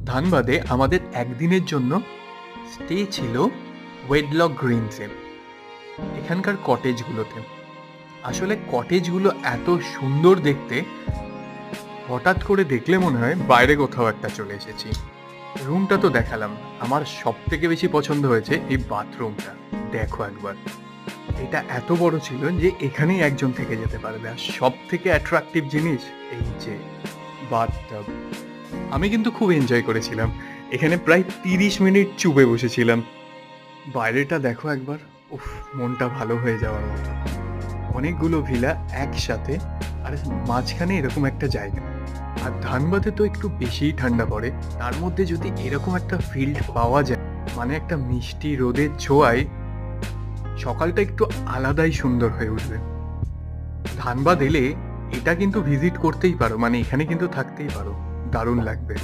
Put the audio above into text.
ধানবাদে আমাদের একদিনের জন্য স্টে ছিল ওয়েডলক গ্রিনসে, এখানকার কটেজগুলোতে। আসলে কটেজগুলো এত সুন্দর দেখতে, হঠাৎ করে দেখলে মনে হয় বাইরে কোথাও একটা চলে এসেছি। রুমটা তো দেখালাম, আমার সব থেকে বেশি পছন্দ হয়েছে এই বাথরুমটা। দেখো একবার, এটা এত বড় ছিল যে এখানেই একজন থেকে যেতে পারবে। আর সব থেকে অ্যাট্রাকটিভ জিনিস এই যে বাথটাব। আমি কিন্তু খুব এনজয় করেছিলাম, এখানে প্রায় 30 মিনিট চুপে বসেছিলাম। বাইরেটা দেখো একবার, উফ, মনটা ভালো হয়ে যাওয়ার মতো। অনেকগুলো ভিলা একসাথে, আর মাঝখানে এরকম একটা জায়গা। আর ধানবাদে তো একটু বেশিই ঠান্ডা পড়ে, তার মধ্যে যদি এরকম একটা ফিল্ড পাওয়া যায়, মানে একটা মিষ্টি রোদের ছোঁয়ায় সকালটা একটু আলাদাই সুন্দর হয়ে উঠবে। ধানবাদ এলে এটা কিন্তু ভিজিট করতেই পারো, মানে এখানে কিন্তু থাকতেই পারো, দারুণ লাগবে।